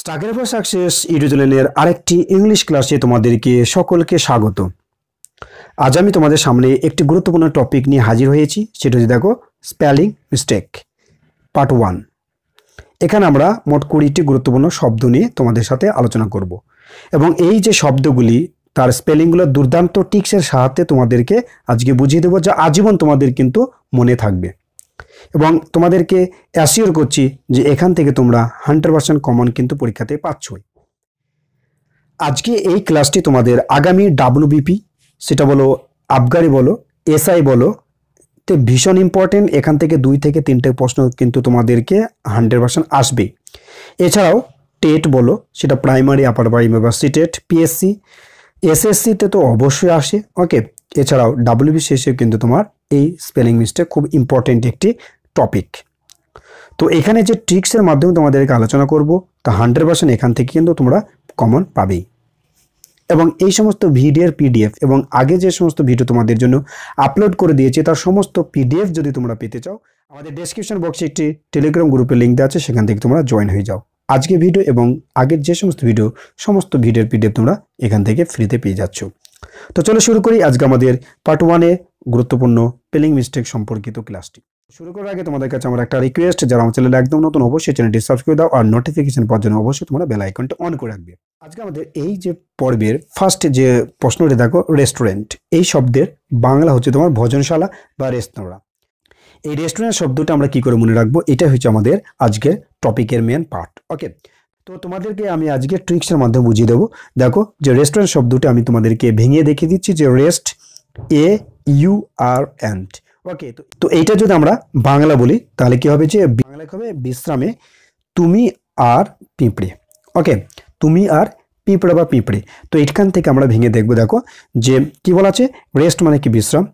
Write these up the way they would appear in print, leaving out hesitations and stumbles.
Struggle for success YouTube চ্যানেলের আরেকটি English ক্লাসে তোমাদেরকে সকলকে স্বাগত। আজ আমি তোমাদের সামনে একটি গুরুত্বপূর্ণ টপিক নিয়ে হাজির হয়েছি, সেটা হচ্ছে দেখো স্পেলিং মিস্টেক পার্ট 1। এখানে আমরা মোট 20টি গুরুত্বপূর্ণ শব্দ নিয়ে তোমাদের সাথে আলোচনা করব এবং এই যে শব্দগুলি তার স্পেলিংগুলো দুর্দান্ত টিক্সের সাহায্যে তোমাদেরকে আজকে বুঝিয়ে দেবো, যা আজীবন তোমাদের কিন্তু মনে থাকবে এবং তোমাদেরকে অ্যাসিওর করছি যে এখান থেকে তোমরা 100% কমন কিন্তু পরীক্ষাতে পাচ্ছই। আজকে এই ক্লাসটি তোমাদের আগামী ডাব্লিউবিপি সেটা বলো, আবগারি বলো, এসআই বলো, তে ভীষণ ইম্পর্টেন্ট। এখান থেকে 2 থেকে 3টে প্রশ্ন কিন্তু তোমাদেরকে 100% আসবে। এছাড়াও টেট বলো, সেটা প্রাইমারি, আপার প্রাইমারি বা সিটেট, পিএসসি, এসএসসিতে তো অবশ্যই আসে। ওকে, এছাড়াও ডাব্লিউবি শেষে কিন্তু তোমার এই স্পেলিং মিস্টেক খুব ইম্পর্টেন্ট একটি টপিক। তো এখানে যে ট্রিক্সের মাধ্যমে তোমাদেরকে আলোচনা করব তা 100% এখান থেকে কিন্তু তোমরা কমন পাবেই। এবং এই সমস্ত ভিডিওর পিডিএফ এবং আগে যে সমস্ত ভিডিও তোমাদের জন্য আপলোড করে দিয়েছি তার সমস্ত পিডিএফ যদি তোমরা পেতে চাও, আমাদের ডেসক্রিপশন বক্সে একটি টেলিগ্রাম গ্রুপের লিঙ্ক দেওয়া আছে, সেখান থেকে তোমরা জয়েন হয়ে যাও। আজকে ভিডিও এবং আগের যে সমস্ত ভিডিও সমস্ত ভিডিওর পিডিএফ তোমরা এখান থেকে ফ্রিতে পেয়ে যাচ্ছ। তো চলো শুরু করি আজকে আমাদের পার্ট 1-এ গুরুত্বপূর্ণ স্পেলিং মিস্টেক সম্পর্কিত ক্লাসটি। শুরু করার আগে তোমাদের কাছে আমার একটা রিকোয়েস্ট, যারা আমার চ্যানেলে একদম নতুন অবশ্যই চ্যানেলটি সাবস্ক্রাইব করে দাও আর নোটিফিকেশন পাওয়ার জন্য অবশ্যই তোমরা বেল আইকনটা অন করে রাখবে। আজকে আমাদের এই যে পর্বের ফার্স্ট যে প্রশ্নটি দেখো, রেস্টুরেন্ট এই শব্দের বাংলা হচ্ছে তোমার ভোজনশালা বা রেস্তোরাঁ। এই রেস্টুরেন্ট শব্দটা আমরা কি করে মনে রাখবো, এটা হচ্ছে আমাদের আজকের টপিকের মেন পার্ট। ওকে, তো তোমাদেরকে আমি আজকে ট্রিক্সের মাধ্যমে বুঝিয়ে দেবো। দেখো যে রেস্টুরেন্ট শব্দটা আমি তোমাদেরকে ভেঙে দেখিয়ে দিচ্ছি, যে রেস্ট AURNT। ওকে, তো এইটা যদি আমরা বাংলা বলি তাহলে কি হবে, যে বাংলা হবে বিশ্রামে তুমি আর পিঁপড়ে। ওকে, তুমি আর পিঁপড়ে বা পিঁপড়ে। তো এখান থেকে আমরা ভেঙে দেখবো, দেখো যে কি বলা আছে, রেস্ট মানে কি বিশ্রাম।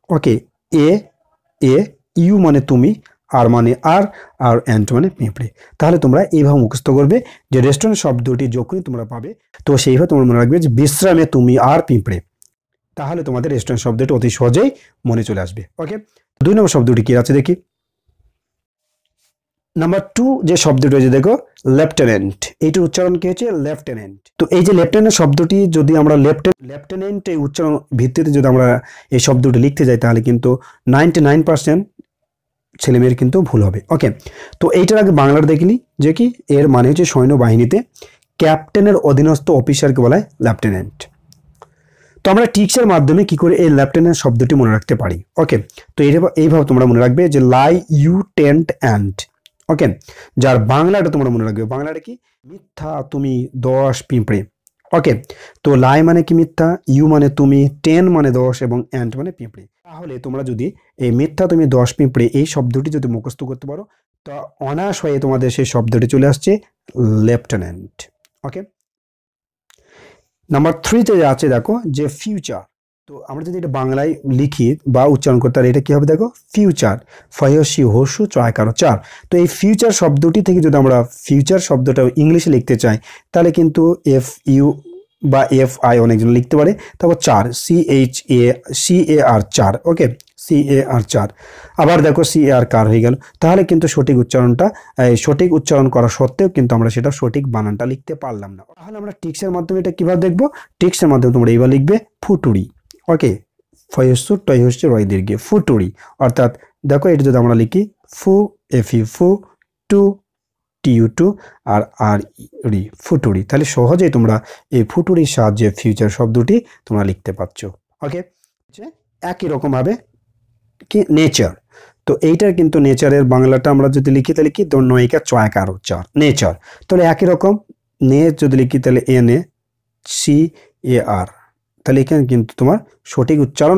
ওকে, ইউ মানে তুমি, আর মানে আর অ্যান্ট মানে পিঁপড়ে। তাহলে তোমরা এইভাবে মুখস্থ করবে যে রেস্টুরেন্ট শব্দটি যখনই তোমরা পাবে তো সেইভাবে তোমরা মনে রাখবে যে বিশ্রামে তুমি আর পিঁপড়ে। তাহলে তোমাদের রেস্টুরেন্ট শব্দটি অতি সহজেই মনে চলে আসবে। ওকে, 2 নম্বর শব্দটি কি আছে দেখি। নাম্বার 2 যে শব্দটি রয়েছে দেখো লেফটেন্যান্ট, এইটার উচ্চারণ কি হচ্ছে লেফটেন্যান্ট। তো এই যে লেফটেন্যান্ট শব্দটি যদি আমরা লেফটেন্যান্ট এই উচ্চারণ ভিত্তিতে যদি আমরা এই শব্দটি লিখতে যাই তাহলে কিন্তু 99% ছেলেমেয়ের কিন্তু ভুল হবে। ওকে, তো এইটার আগে বাংলাটা দেখিনি যে কি, এর মানে হচ্ছে সৈন্যবাহিনীতে ক্যাপ্টেনের অধীনস্থ অফিসারকে বলা হয় লেফটেন্যান্ট। তো আমরা টিক্সের মাধ্যমে কি করে এই লেফটেন্যান্ট শব্দটি মনে রাখতে পারি। ওকে, তো এইভাবে তোমরা মনে রাখবে যে লাই ইউ টেন্ট অ্যান্ড। ওকে, যার বাংলাটা তোমরা মনে রাখবে, বাংলাটা কি, মিথ্যা তুমি 10 পিঁপড়ে। ওকে, তো লাই মানে কি মিথ্যা, ইউ মানে তুমি, 10 মানে 10 এবং অ্যান্ট মানে পিঁপড়ে। তাহলে তোমরা যদি এই মিথ্যা তুমি 10 পিঁপড়ে এই শব্দটি যদি মুখস্থ করতে পারো তো অনায়াস হয়ে তোমাদের সেই শব্দটি চলে আসছে লেফটেন্যান্ট। ওকে, নাম্বার 3-তে আছে দেখো যে ফিউচার। তো আমরা যদি এটা বাংলায় লিখি বা উচ্চারণ করতে পারি, এটা কি হবে দেখো, ফিউচার, ফয়সি হসু চয়কার 4। তো এই ফিউচার শব্দটি থেকে যদি আমরা ফিউচার শব্দটা ইংলিশে লিখতে চাই তাহলে কিন্তু FU বা FI অনেকজন লিখতে পারে। তারপর 4 CAR 4। ওকে, CAR 4, আবার দেখো CAR কার হয়ে গেল। তাহলে কিন্তু সঠিক উচ্চারণ করা সত্ত্বেও কিন্তু আমরা সেটা সঠিক বানানটা লিখতে পারলাম না। তাহলে আমরা টিক্সের মাধ্যমে এটা কিভাবে দেখবো, টিক্সের মাধ্যমে তোমরা এইবার লিখবে ফুটুরি। ওকে, ফয়সু টয় হচ্ছে রয় দীর্ঘে, ফুটুরি। অর্থাৎ দেখো এটা যদি আমরা লিখি ফু FU টু TU2 আর রি ফুটুরি, তাহলে সহজেই তোমরা এই ফুটুরির সাহায্যে ফিউচার শব্দটি তোমরা লিখতে পারছো। ওকে, একই রকম ভাবে কি নেচার। তো এইটার কিন্তু নেচারের বাংলাটা আমরা যদি লিখি তাহলে কি, নয়িকা চয়কার 4 নেচার। তাহলে একই রকম নে যদি লিখি তাহলে NACAR। তাহলে এখানে কিন্তু তোমার সঠিক উচ্চারণ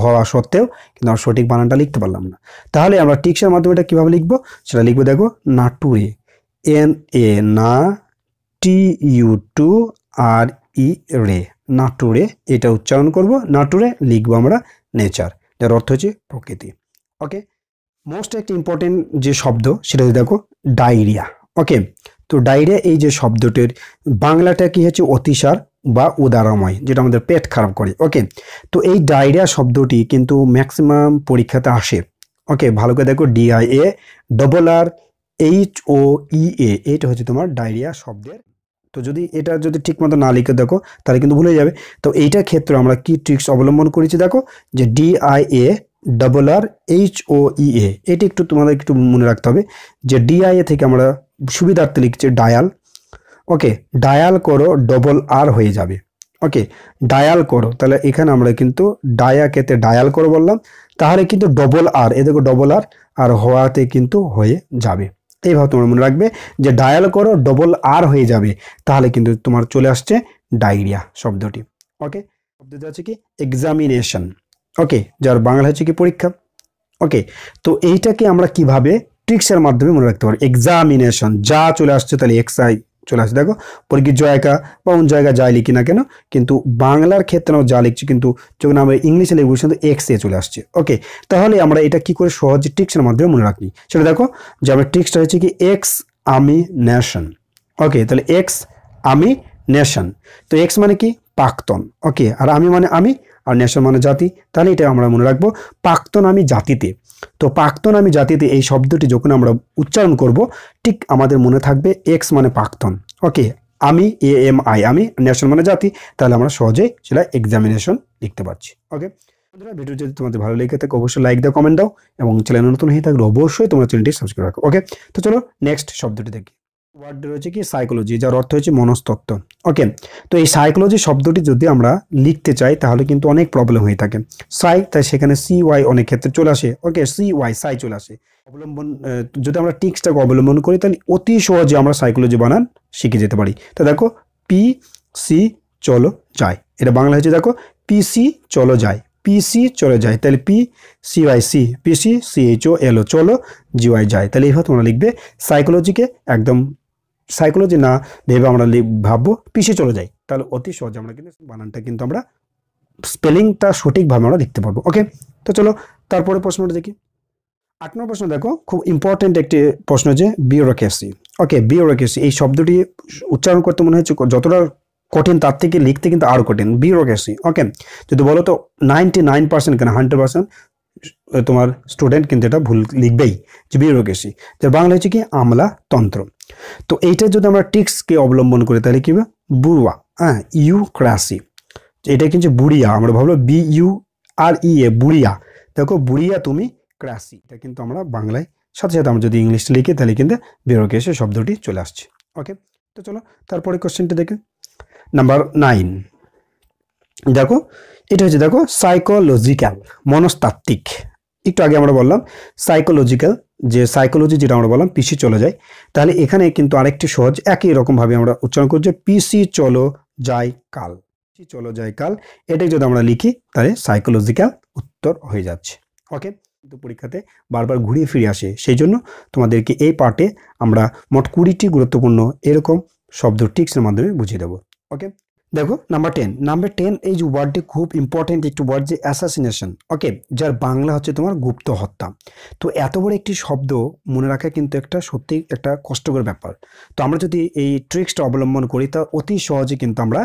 হওয়া সত্ত্বেও কিন্তু আমরা সঠিক বানানটা লিখতে পারলাম না। তাহলে আমরা টিক্সের মাধ্যমে এটা কীভাবে লিখবো সেটা লিখবো, দেখো নাটুরে, NA না, TU2 RE রে, নাটুরে এটা উচ্চারণ করব, নাটুরে লিখবো আমরা নেচার, যার অর্থ হচ্ছে প্রকৃতি। ওকে, মোস্ট একটা ইম্পর্টেন্ট যে শব্দ সেটা দেখো ডায়রিয়া। ওকে, তো ডায়রিয়া এই যে শব্দটির বাংলাটা কি হচ্ছে অতিসার বা উদারময়, যেটা আমাদের পেট খারাপ করে। ওকে, তো এই ডায়রিয়া শব্দটি কিন্তু ম্যাক্সিমাম পরীক্ষাতে আসে। ওকে, ভালো করে দেখো DIA HOEA, এটা হচ্ছে তোমার ডায়রিয়া শব্দের। তো যদি এটা যদি ঠিক মতো না লিখে দেখো তাহলে কিন্তু ভুলে যাবে। তো এইটার ক্ষেত্রে আমরা কি ট্রিক্স অবলম্বন করেছি দেখো, যে DIARRHOEA, এটা একটু তোমাদের একটু মনে রাখতে হবে যে DIA থেকে আমরা সুবিধার্থে লিখছি ডায়াল। ওকে, ডায়াল করো R হয়ে যাবে। ওকে, ডায়াল করো, তাহলে এখানে আমরা কিন্তু ডায়াকেতে ডায়াল করো বললাম, তাহলে কিন্তু R, এ দেখো R আর হওয়াতে কিন্তু হয়ে যাবে। এইভাবে তোমরা মনে রাখবে যে ডায়াল করো R হয়ে যাবে, তাহলে কিন্তু তোমার চলে আসছে ডায়রিয়া শব্দটি। ওকে, শব্দটি আছে কি এক্সামিনেশন। ওকে, যার বাংলা হচ্ছে কি পরীক্ষা। ওকে, তো এইটাকে আমরা কিভাবে ট্রিক্সের মাধ্যমে মনে রাখতে পারি, এক্সামিনেশন যা চলে আসছে তাহলে এক্সআই চলে আসছে। দেখো পরীক্ষিত জয়কা বা অন্য জায়গায় যাই লিখি না কেন, কিন্তু বাংলার ক্ষেত্রে আমরা যা লিখছি কিন্তু যখন আমরা ইংলিশে লিখবো কিন্তু এক্স এ চলে আসছে। ওকে, তাহলে আমরা এটা কি করে সহজে ট্রিক্সের মাধ্যমে মনে রাখি সেটা দেখো, যে আমার ট্রিক্সটা হচ্ছে কি এক্স আমি নেশন। ওকে, তাহলে এক্স আমি নেশন, তো এক্স মানে কি প্রাক্তন। ওকে, আর আমি মানে আমি, আর নেশন মানে জাতি, তাহলে এটা আমরা মনে রাখবো প্রাক্তন আমি জাতিতে। তো প্রাক্তন আমি জাতিতে এই শব্দটি যখন আমরা উচ্চারণ করব ঠিক আমাদের মনে থাকবে এক্স মানে প্রাক্তন। ওকে, আমি AMI, আমি, নেশন মানে জাতি, তাহলে আমরা সহজেই সেটা এক্সামিনেশন লিখতে পারছি। ওকে বন্ধুরা, ভিডিও যদি তোমাদের ভালো লেগে থাকে অবশ্যই লাইক দাও, কমেন্ট দাও, এবং চ্যানেল নতুন হয়ে থাকলে অবশ্যই তোমরা চ্যানেলটি সাবস্ক্রাইব রাখো। ওকে, তো চলো নেক্সট শব্দটি দেখি। ওয়ার্ড রয়েছে কি সাইকোলজি, যার অর্থ হচ্ছে মনস্তত্ত্ব। ওকে, তো এই সাইকোলজি শব্দটি যদি আমরা লিখতে চাই তাহলে কিন্তু অনেক প্রবলেম হয়ে থাকে। সাই, তাই সেখানে CY অনেক ক্ষেত্রে চলে আসে। ওকে, CY সাই চলে আসে। অবলম্বন যদি আমরা টিক্সটাকে অবলম্বন করি তাহলে অতি সহজে আমরা সাইকোলজি বানান শিখে যেতে পারি। তো দেখো PC চলো যায়, এটা বাংলা হচ্ছে দেখো PC চলো যায়, PC চলে যায়, তাহলে PCYC, PC CHOLO চলো, GY যায়, তাহলে এইভাবে তোমরা লিখবে। সাইকোলজিকে একদম সাইকোলজি না ভেবে আমরা ভাববো পিছিয়ে চলে যাই, তাহলে অতি সহজে আমরা কিন্তু বানানটা কিন্তু আমরা স্পেলিংটা সঠিকভাবে আমরা লিখতে পারবো। ওকে, তো চলো তারপরে প্রশ্নটা দেখি। 8 নম্বর প্রশ্ন দেখো, খুব ইম্পর্টেন্ট একটি প্রশ্ন, যে বিউরোক্রেসি। ওকে, বিউরোক্রেসি এই শব্দটি উচ্চারণ করতে মনে হচ্ছে যতটা কঠিন তার থেকে লিখতে কিন্তু আরও কঠিন, বিউরোক্রেসি। ওকে, যদি বলো তো 99% কেন 100% তোমার স্টুডেন্ট কিন্তু এটা ভুল লিখবেই, যে বিউরোক্রেসি, যার বাংলা হচ্ছে কি আমলাতন্ত্র। তো এইটা যদি আমরা টিক্সকে অবলম্বন করি তাহলে কি হবে বুড়ুয়া, হ্যাঁ, ইউক্রাসি, এটা কিন্তু বুড়িয়া, আমরা ভাবলো BUREA বুড়িয়া, দেখো বুড়িয়া তুমি ক্রাসি, এটা কিন্তু আমরা বাংলায় সাথে সাথে আমরা যদি ইংলিশ লিখি তাহলে কিন্তু বিউরোক্রেসি শব্দটি চলে আসছে। ওকে, তো চলো তারপরে কোশ্চেনটা দেখে। নাম্বার 9 দেখো, এটা হচ্ছে দেখো সাইকোলজিক্যাল, মনস্তাত্ত্বিক। একটু আগে আমরা বললাম সাইকোলজিক্যাল, যে সাইকোলজি যেটা আমরা বললাম পিসি চলে যায়, তাহলে এখানে কিন্তু আরেকটি সহজ একই রকমভাবে আমরা উচ্চারণ করছি পিসি চলো যায় কাল, চলো যায় কাল, এটাই যদি আমরা লিখি তাহলে সাইকোলজিক্যাল উত্তর হয়ে যাচ্ছে। ওকে, কিন্তু পরীক্ষাতে বারবার ঘুরিয়ে ফিরে আসে, সেই জন্য তোমাদেরকে এই পার্টে আমরা মোট 20টি গুরুত্বপূর্ণ এরকম শব্দ টিক্সের মাধ্যমে বুঝিয়ে দেবো। ওকে, দেখো নাম্বার 10 এই যে ওয়ার্ডটি খুব ইম্পর্টেন্ট একটি ওয়ার্ড, যে অ্যাসাসিনেশন। ওকে, যার বাংলা হচ্ছে তোমার গুপ্ত হত্যা। তো এত বড় একটি শব্দ মনে রাখা কিন্তু একটা সত্যি একটা কষ্টকর ব্যাপার। তো আমরা যদি এই ট্রিক্সটা অবলম্বন করি তা অতি সহজে কিন্তু আমরা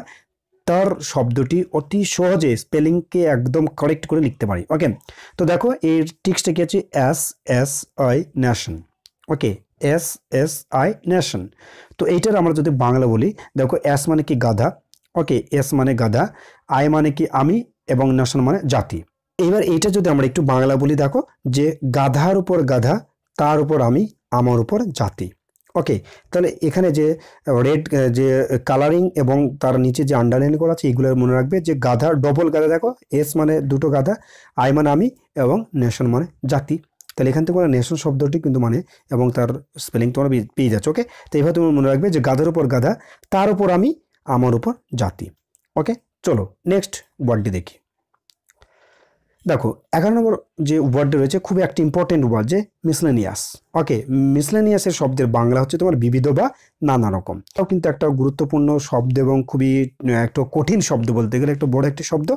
তার শব্দটি অতি সহজে স্পেলিংকে একদম কারেক্ট করে লিখতে পারি। ওকে, তো দেখো এই ট্রিক্সটা কি আছে, SSI নেশন। ওকে, SSI নেশন, তো এইটার আমরা যদি বাংলা বলি, দেখো এস মানে কি গাধা। ওকে, এস মানে গাধা, আই মানে কি আমি, এবং নেশন মানে জাতি। এবার এইটা যদি আমরা একটু বাংলা বলি, দেখো যে গাধার উপর গাধা, তার উপর আমি, আমার উপর জাতি। ওকে, তাহলে এখানে যে রেড যে কালারিং এবং তার নিচে যে আন্ডারলাইন করা আছে এগুলো মনে রাখবে, যে গাধা ডবল গাধা, দেখো এস মানে দুটো গাধা, আই মানে আমি, এবং নেশন মানে জাতি। তাহলে এখান থেকে নেশন শব্দটি কিন্তু মানে এবং তার স্পেলিং তোমরা পেয়ে যাচ্ছ। ওকে, তো এইভাবে তুমি মনে রাখবে যে গাধার উপর গাধা, তার উপর আমি, আমার উপর জাতি। ওকে, চলো নেক্সট ওয়ার্ডটি দেখি। দেখো 11 নম্বর যে ওয়ার্ডটা রয়েছে খুবই একটা ইম্পর্টেন্ট ওয়ার্ড, যে মিসলেনিয়াস। ওকে, মিসলেনিয়াসের শব্দের বাংলা হচ্ছে তোমার বিবিধ বা নানা রকম। তাও কিন্তু একটা গুরুত্বপূর্ণ শব্দ এবং খুবই একটা কঠিন শব্দ, বলতে গেলে একটা বড় একটি শব্দ,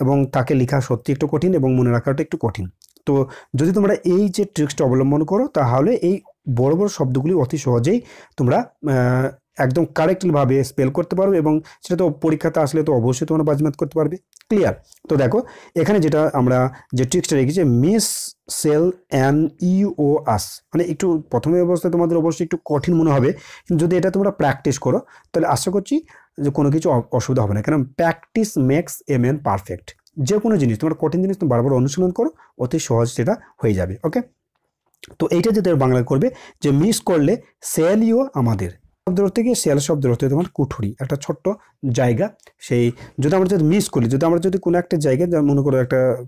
এবং তাকে লেখা সত্যি একটু কঠিন এবং মনে রাখাটা একটু কঠিন। তো যদি তোমরা এই যে ট্রিক্সটা অবলম্বন করো তাহলে এই বড় বড় শব্দগুলি অতি সহজেই তোমরা একদম কারেক্টভাবে স্পেল করতে পারবে এবং সেটা তো পরীক্ষাতে আসলে তো অবশ্যই তোমরা বাজমাত করতে পারবে। ক্লিয়ার? তো দেখো এখানে যেটা আমরা যে ট্রিক্সটা রেখেছি, মিস সেল অ্যান ইউ আস, মানে একটু প্রথমে অবস্থায় তোমাদের অবশ্যই একটু কঠিন মনে হবে, কিন্তু যদি এটা তোমরা প্র্যাকটিস করো তাহলে আশা করছি যে কোনো কিছু অসুবিধা হবে না, কারণ practice makes a man perfect. যে কোনো জিনিস তোমার কঠিন জিনিস তুমি বারবার অনুশীলন করো, অতি সহজ সেটা হয়ে যাবে। ওকে, তো এইটা যদি বাংলা করবে যে মিস করলে সেলিও আমাদের শব্দ থেকে সেল শব্দ হতে তোমার কুঠুরি, একটা ছোট্ট জায়গা। সেই যদি আমরা যদি মিস করি, যদি আমরা যদি কোনো একটা জায়গায় মনে করো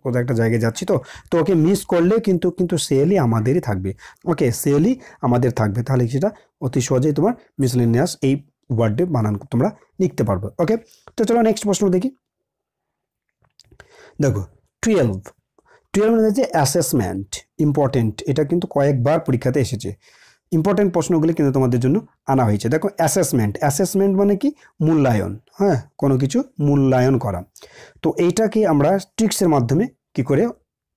কোনো একটা জায়গায় যাচ্ছি, তো ওকে মিস করলে কিন্তু সেলই আমাদেরই থাকবে। ওকে, সেলই আমাদের থাকবে, তাহলে সেটা অতি সহজেই তোমার মিসলেনিয়াস এই ওয়ার্ডে বানান তোমরা লিখতে পারবে। ওকে, তো চলো নেক্সট প্রশ্ন দেখি। দেখো 12 মানে হচ্ছে অ্যাসেসমেন্ট, ইম্পর্টেন্ট, এটা কিন্তু কয়েকবার পরীক্ষাতে এসেছে। ইম্পর্টেন্ট প্রশ্নগুলি কিন্তু তোমাদের জন্য আনা হয়েছে। দেখো অ্যাসেসমেন্ট মানে কি? মূল্যায়ন, হ্যাঁ, কোনো কিছু মূল্যায়ন করা। তো এইটাকে আমরা ট্রিক্সের মাধ্যমে কি করে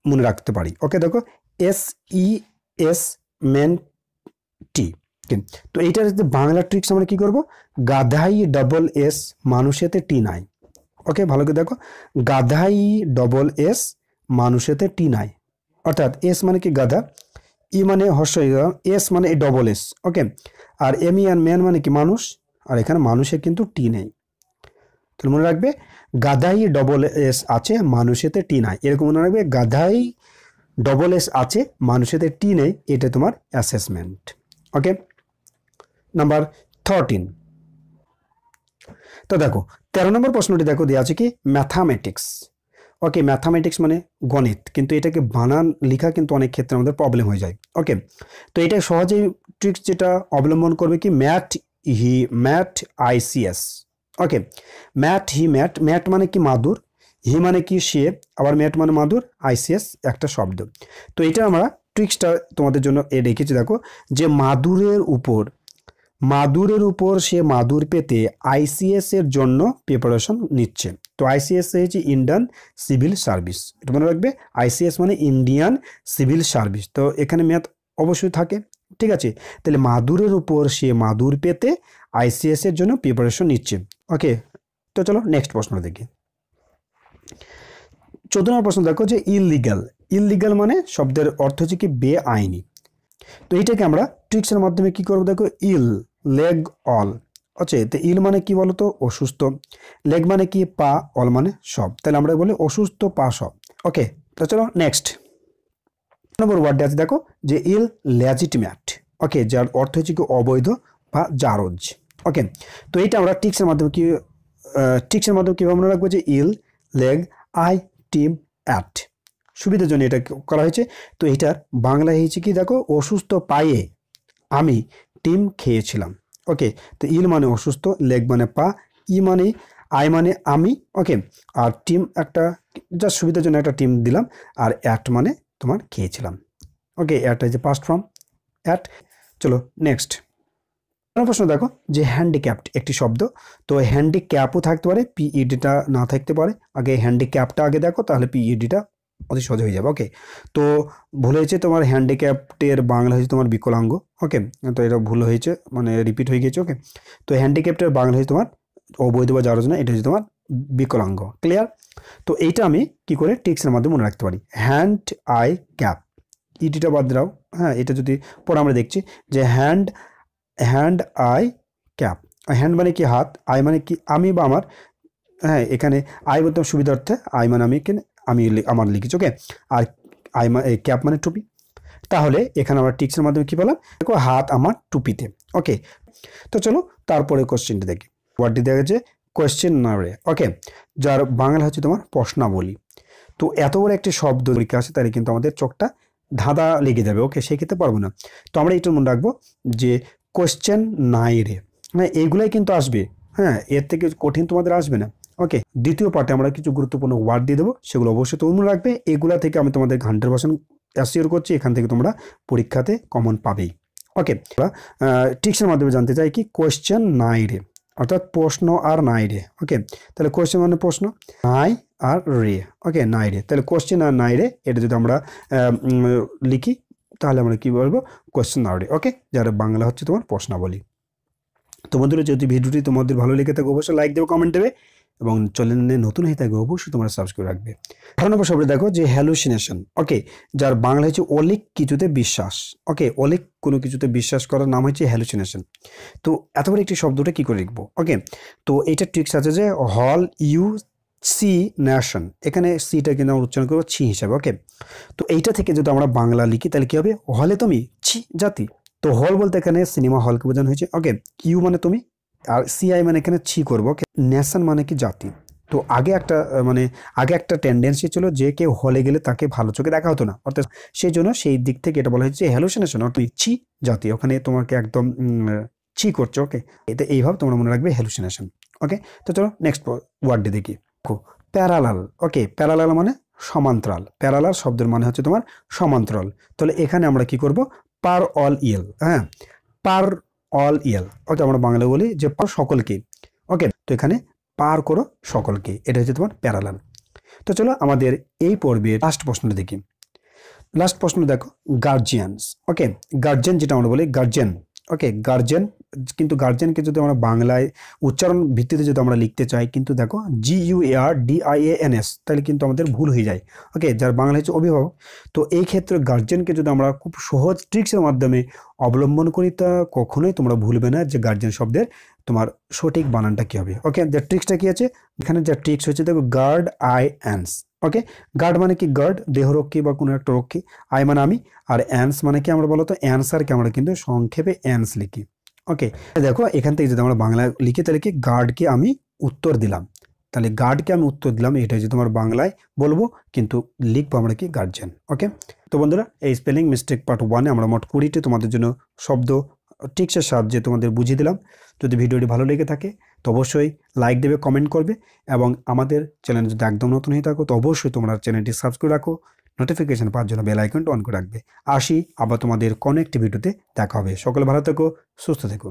মনে রাখতে পারি? ওকে, দেখো SES মেন্টি, তো এইটার যে বাংলা ট্রিক্স আমরা কি করব? গাধাই ডবল এস মানুষেতে টি নাই। ওকে, ভালো করে দেখো, গাধাই ডবল এস মানুষেতে টি নাই, অর্থাৎ এস মানে কি গাধা, ই মানে হর্ষ, এস মানে ডবল এস। ওকে, আর এম ই আর ম্যান মানে কি মানুষ, আর এখানে মানুষের কিন্তু টি নেই। তাহলে মনে রাখবে গাধাই ডবল এস আছে মানুষেতে টি নাই, এরকম মনে রাখবে গাধাই ডবল এস আছে মানুষেতে টি নেই, এটা তোমার অ্যাসেসমেন্ট। ওকে, নাম্বার 13। তো দেখো 13 নম্বর প্রশ্নটি দেখো দেওয়া আছে কি ম্যাথামেটিক্স। ওকে, ম্যাথামেটিক্স মানে গণিত, কিন্তু এটাকে বানান লেখা কিন্তু অনেক ক্ষেত্রে আমাদের প্রবলেম হয়ে যায়। ওকে, তো এটা সহজেই ট্রিক্স যেটা অবলম্বন করবে কি ম্যাট ICS। ওকে, ম্যাট মানে কি মাদুর, হি মানে কি সে, আবার ম্যাট মানে মাদুর, ICS একটা শব্দ। তো এটা আমরা ট্রিক্সটা তোমাদের জন্য রেখেছি। দেখো যে মাদুরের উপর সে মাদুর পেতে ICS এর জন্য প্রিপারেশন নিচ্ছে। তো ICS হচ্ছে ইন্ডিয়ান সিভিল সার্ভিস, এটা মনে রাখবে, ICS মানে ইন্ডিয়ান সিভিল সার্ভিস। তো এখানে ম্যাথ অবশ্যই থাকে, ঠিক আছে। তাহলে মাদুরের উপর সে মাদুর পেতে ICS এর জন্য প্রিপারেশন নিচ্ছে। ওকে, তো চলো নেক্সট প্রশ্ন দেখি। 14 নম্বর প্রশ্ন দেখো যে ইললিগাল মানে শব্দের অর্থ হচ্ছে কি বেআইনি। তো এইটাকে আমরা ট্রিক্সের মাধ্যমে কি করবো? দেখো লেগ অল, আচ্ছা, তো ইল মানে কি বলতো? অসুস্থ। লেগ মানে কি? পা। অল মানে সব, তাহলে আমরা বলি অসুস্থ পা সব। ওকে, তো চলো নেক্সট নম্বর ওয়ার্ডে আছে দেখো যে লেজিটিমেট। ওকে, যার অর্থ হচ্ছে কি অবৈধ বা জারজ। ওকে, তো এইটা আমরা ট্রিক্সের মাধ্যমে কিভাবে মনে রাখবো যে লেগ আই টিম অ্যাট, সুবিধার জন্য এটা করা হয়েছে। তো এটার বাংলা হয়েছে কি দেখো অসুস্থ পায়ে আমি টিম খেয়েছিলাম। ওকে, তো মানে অসুস্থ, লেগ মানে পা, মানে আই মানে আমি। ওকে, আর টিম একটা জাস্ট সুবিধার জন্য একটা টিম দিলাম, আর অ্যাট মানে তোমার খেয়েছিলাম। ওকে, অ্যাট যে পাস্ট ফর্ম অ্যাট। চলো নেক্সট প্রশ্ন দেখো যে হ্যান্ডিক্যাপড একটি শব্দ। তো হ্যান্ডিক্যাপও থাকতে পারে, পিইডিটা না থাকতে পারে। আগে হ্যান্ডিক্যাপটা আগে দেখো, তাহলে পিইডিটা অতি সহজ হয়ে যাবে। ওকে, তো ভুল হয়েছে তোমার হ্যান্ডিক্যাপ্টের বাংলা হয়েছে তোমার বিকলাঙ্গ। ওকে, তো এটা ভুল হয়েছে, মানে রিপিট হয়ে গেছে। ওকে, তো হ্যান্ডিক্যাপ্টের বাংলা হয়েছে তোমার অবৈধ বা যার জন্য, এটা হচ্ছে তোমার বিকলাঙ্গ। ক্লিয়ার? তো এইটা আমি কি করে ট্রিক্সের মাধ্যমে মনে রাখতে পারি? হ্যান্ড আই ক্যাপ, ইডিটা বাদ দাও। হ্যাঁ, এটা যদি পরে আমরা দেখছি যে হ্যান্ড আই ক্যাপ, হ্যান্ড মানে কি হাত, আই মানে কি আমি বা আমার। হ্যাঁ, এখানে আই বলতে সুবিধার্থে আই মানে আমার লিখেছি। ওকে, আর ক্যাপ মানে টুপি। তাহলে এখানে আমরা ট্রিক্সের মাধ্যমে কি পেলাম? দেখো হাত আমার টুপিতে। ওকে, তো চলো তারপরে কোশ্চেনটি দেখি। ওয়ার্ডটি দেখা যাচ্ছে কোয়েশ্চেন নারে। ওকে, যার বাংলা হচ্ছে তোমার প্রশ্নাবলী। তো এত বড় একটি শব্দ পরীক্ষা আছে, তাহলে কিন্তু আমাদের চোখটা ধাঁধা লেগে যাবে। ওকে, সেক্ষেত্রে পারবো না। তো আমরা এটা মনে রাখবো যে কোয়েশ্চেন নাই রে, হ্যাঁ, এইগুলাই কিন্তু আসবে। হ্যাঁ, এর থেকে কঠিন তোমাদের আসবে না। ওকে, দ্বিতীয় পার্টে আমরা কিছু গুরুত্বপূর্ণ ওয়ার্ড দিয়ে দেবো, সেগুলো অবশ্যই তোমরা মনে রাখবে। এগুলা থেকে আমি তোমাদের 100% অ্যাসিওর করছি, এখান থেকে তোমরা পরীক্ষাতে কমন পাবেই। ওকে, আমরা ট্রিক্সের মাধ্যমে জানতে চাই কি কোয়েশ্চেন নাই রে, অর্থাৎ প্রশ্ন আর নাই রে। ওকে, তাহলে কোয়েশ্চেন মানে প্রশ্ন, নাই আর রে। ওকে, নাই রে, তাহলে কোয়েশ্চেন আর নাই রে এটা যদি আমরা লিখি, তাহলে আমরা কি বলবো? কোয়েশ্চেন আর রে। ওকে, যার বাংলা হচ্ছে তোমার প্রশ্নাবলী। তো বন্ধুরা, যদি ভিডিওটি তোমাদের ভালো লেগে থাকে অবশ্যই লাইক দেবে, কমেন্ট দেবে এবং চ্যানেলে নতুন হয়ে থাকে অবশ্যই তোমরা সাবস্ক্রাইব রাখবে। 18 নম্বর শব্দে দেখো যে হ্যালুসিনেশন, ওকে, যার বাংলা হচ্ছে অলিক কিছুতে বিশ্বাস। ওকে, অলিক কোনো কিছুতে বিশ্বাস করার নাম হচ্ছে হ্যালুসিনেশন। তো এত বড় একটি শব্দটা কি করে লিখবো? ওকে, তো এইটা ট্রিক্স আছে যে হল ইউ সি নেশন, এখানে সিটা কিন্তু আমরা উচ্চারণ করবো ছি হিসাবে। ওকে, তো এইটা থেকে যদি আমরা বাংলা লিখি তাহলে কি হবে? হলে তুমি ছি জাতি। তো হল বলতে এখানে সিনেমা হলকে বোঝানো হয়েছে। ওকে, ইউ মানে তুমি, আর সিআই মানে এখানে ছি করবো। নেশন মানে কি জাতি। তো আগে একটা টেন্ডেন্সি ছিল যে কেউ হলে গেলে তাকে ভালো চোখে দেখা হতো না, অর্থাৎ সেই জন্য সেই দিক থেকে এটা বলা হয়েছে হ্যালুসিনেশন, অর্থাৎ ছি জাতি, ওখানে তোমাকে একদম ছি করছে। ওকে, এটা এইভাবে তোমরা মনে রাখবে হ্যালুসিনেশন। ওকে, তো চলো নেক্সট ওয়ার্ডে দেখি। প্যারালাল। ওকে, প্যারালাল মানে সমান্তরাল। প্যারালাল শব্দের মানে হচ্ছে তোমার সমান্তরাল। তাহলে এখানে আমরা কি করব? পার অল ইয়েল। হ্যাঁ, পার অল ইয়েল। ওকে, আমরা বাংলা বলি যে পার সকলকে। ওকে, তো এখানে পার করো সকলকে, এটা হচ্ছে তোমার প্যারালাল। তো চলো আমাদের এই পর্বের লাস্ট প্রশ্নটা দেখি। লাস্ট প্রশ্ন দেখো, গার্জিয়ানস। ওকে, গার্জেন যেটা আমরা বলি গার্জেন। ওকে, গার্জেন, কিন্তু গার্জেনকে যদি আমরা বাংলায় উচ্চারণ ভিত্তিতে যদি আমরা লিখতে চাই, কিন্তু দেখো GUARDIANS, তাহলে কিন্তু আমাদের ভুল হয়ে যায়। ওকে, যার বাংলা হচ্ছে অভিভাবক। তো এই ক্ষেত্রে গার্জেনকে যদি আমরা খুব সহজ ট্রিক্সের মাধ্যমে অবলম্বন করি, তা কখনোই তোমরা ভুলবে না যে গার্জেন শব্দের তোমার সঠিক বানানটা কী হবে। ওকে, যে ট্রিক্সটা কী আছে এখানে, যে ট্রিক্স হচ্ছে দেখো গার্ড আই অ্যান্স। ওকে, গার্ড মানে কি? গার্ড দেহরক্ষী বা কোনো একটা রক্ষী, আই মানে আমি, আর অ্যান্স মানে কি আমরা বলতো অ্যান্সারকে আমরা কিন্তু সংক্ষেপে অ্যান্স লিখি। ওকে, দেখো এখান থেকে যদি আমরা বাংলা লিখি তাহলে কি গার্ডকে আমি উত্তর দিলাম, তাহলে গার্ডকে আমি উত্তর দিলাম, এটা হচ্ছে তোমার বাংলায় বলবো, কিন্তু লিখবো আমরা কি গার্জেন। ওকে, তো বন্ধুরা, এই স্পেলিং মিস্টেক পার্ট 1-এ আমরা মোট 20টি তোমাদের জন্য শব্দ ট্রিক্সের সাহায্যে তোমাদের বুঝিয়ে দিলাম। যদি ভিডিওটি ভালো লেগে থাকে তো অবশ্যই লাইক দেবে, কমেন্ট করবে, এবং আমাদের চ্যানেল যদি একদম নতুন হয়ে থাকো তো অবশ্যই তোমরা চ্যানেলটি সাবস্ক্রাইব রাখো, নোটিফিকেশন পাওয়ার জন্য বেল আইকনটা অন করে রাখবে। আসি আবার তোমাদের কোনো একটি ভিডিওতে দেখা হবে। সকলে ভালো থেকো, সুস্থ থেকো।